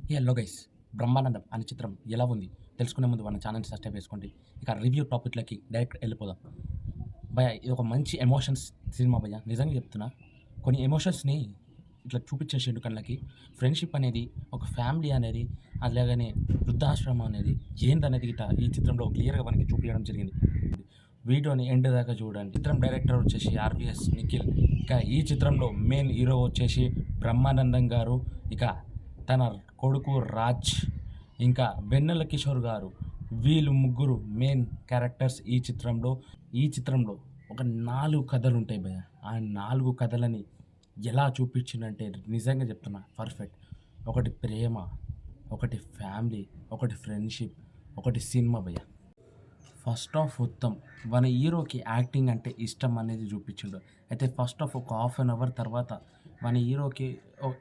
Hello guys, 'Brahmanandam' అనే చిత్రం ఎలా ఉంది తెలుసుకునే ముందు మన ఛానల్‌ని సబ్స్క్రైబ్ చేసుకోండి. ఇక రివ్యూ టాపిక్‌లోకి డైరెక్ట్ వెళ్ళిపోదాం. భయ్యా ఇది ఒక మంచి ఎమోషన్స్ సినిమా భయ్యా. నిజంగా చెప్తున్నా. కొన్ని ఎమోషన్స్‌ని ఇట్లా చూపించేసిండు కళ్ళకి. ఫ్రెండ్‌షిప్ అనేది, ఒక ఫ్యామిలీ అనేది, అలాగనే వృద్ధాశ్రమం అనేది ఏందనేది గిట్ట ఈ చిత్రంలో క్లియర్‌గా మనకి చూపియడం జరిగింది. వీడియోని ఎండ్ దాకా చూడండి. చిత్రం డైరెక్టర్ వచ్చేసి ఆర్‌వీఎస్ నిఖిల్. ఇక ఈ చిత్రంలో మెయిన్ హీరో వచ్చేసి బ్రహ్మానందం గారు. ఇక తన కొడుకు రాజ్, ఇంకా వెన్నెల కిషోర్ గారు. వీళ్ళు ముగ్గురు మెయిన్ క్యారెక్టర్స్ ఈ చిత్రంలో. ఈ చిత్రంలో ఒక 4 కథలుంటాయి భయ్యా. ఆ 4 కథలని ఎలా చూపించిండంటే నిజంగా చెప్తున్నా పర్ఫెక్ట్. ఒకటి ప్రేమ, ఒకటి ఫ్యామిలీ, ఒకటి ఫ్రెండ్‌షిప్, ఒకటి సినిమా భయ్యా. ఫస్ట్ హాఫ్ మొత్తం మన హీరోకి యాక్టింగ్ అంటే ఇష్టం అనేది చూపించిండు. అయితే ఫస్ట్ హాఫ్ ఒక హాఫ్ అన్ అవర్ తర్వాత మన హీరోకి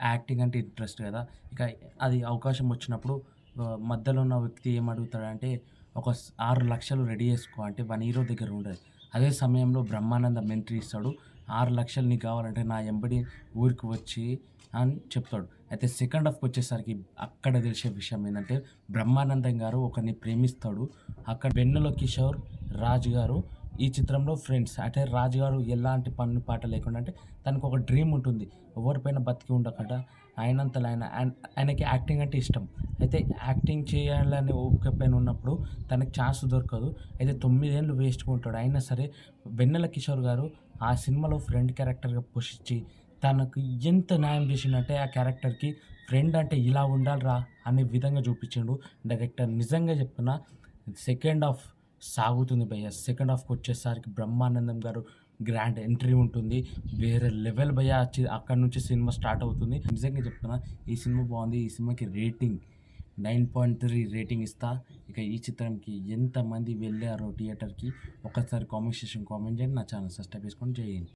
యాక్టింగ్ అంటే ఇంట్రెస్ట్ కదా! ఇక అది అవకాశం వచ్చినప్పుడు మధ్యలో ఉన్న వ్యక్తి ఏమడుగుతాడంటే ఒక 6,00,000 రెడీ చేసుకో అంటే మన హీరో దగ్గర ఉండదు. అదే సమయంలో బ్రహ్మానందం ఎంట్రీ ఇస్తాడు. 6,00,000 నీకు కావాలంటే నా ఎంబడి ఊరికి వచ్చి అని చెప్తాడు. అయితే సెకండ్ హాఫ్‌కి వచ్చేసరికి అక్కడ తెలిసే విషయం ఏందంటే బ్రహ్మానందం గారు ఒకరిని ప్రేమిస్తాడు. అక్కడ వెన్నెల కిషోర్, రాజు గారు ఈ చిత్రంలో ఫ్రెండ్స్. అంటే రాజు గారు ఎలాంటి పని పాట లేకుండా అంటే తనకొక డ్రీమ్ ఉంటుంది. ఎవరిపైన బతికి ఉండకుండా ఆయనంతలో ఆయనకి యాక్టింగ్ అంటే ఇష్టం. అయితే యాక్టింగ్ చేయాలనే ఓపిక పైన ఉన్నప్పుడు తనకి ఛాన్స్ దొరకదు. అయితే 9 ఏళ్ళు వేస్ట్‌గా ఉంటాడు. అయినా సరే వెన్నెల కిషోర్ గారు ఆ సినిమాలో ఫ్రెండ్ క్యారెక్టర్‌గా పోషించి తనకు ఎంత న్యాయం చేసిండంటే ఆ క్యారెక్టర్‌కి ఫ్రెండ్ అంటే ఇలా ఉండాలిరా అనే విధంగా చూపించిండు డైరెక్టర్. నిజంగా చెప్తున్నా సెకండ్ హాఫ్ సాగుతుంది భయ్యా. సెకండ్ హాఫ్‌కొచ్చేసరికి బ్రహ్మానందం గారు గ్రాండ్ ఎంట్రీ ఉంటుంది. వేరే లెవెల్ భయ్యా. అక్కడి నుంచి సినిమా స్టార్ట్ అవుతుంది. నిజంగా చెప్తున్నా ఈ సినిమా బాగుంది. ఈ సినిమాకి రేటింగ్ 9.3 రేటింగ్ ఇస్తా. ఇక ఈ చిత్రంకి ఎంతమంది వెళ్ళారో థియేటర్‌కి ఒక్కసారి కామెంట్ సెక్షన్ కామెంట్ చేయండి. నా ఛానల్ సబ్స్క్రైబ్ చేసుకొని జై హింద్.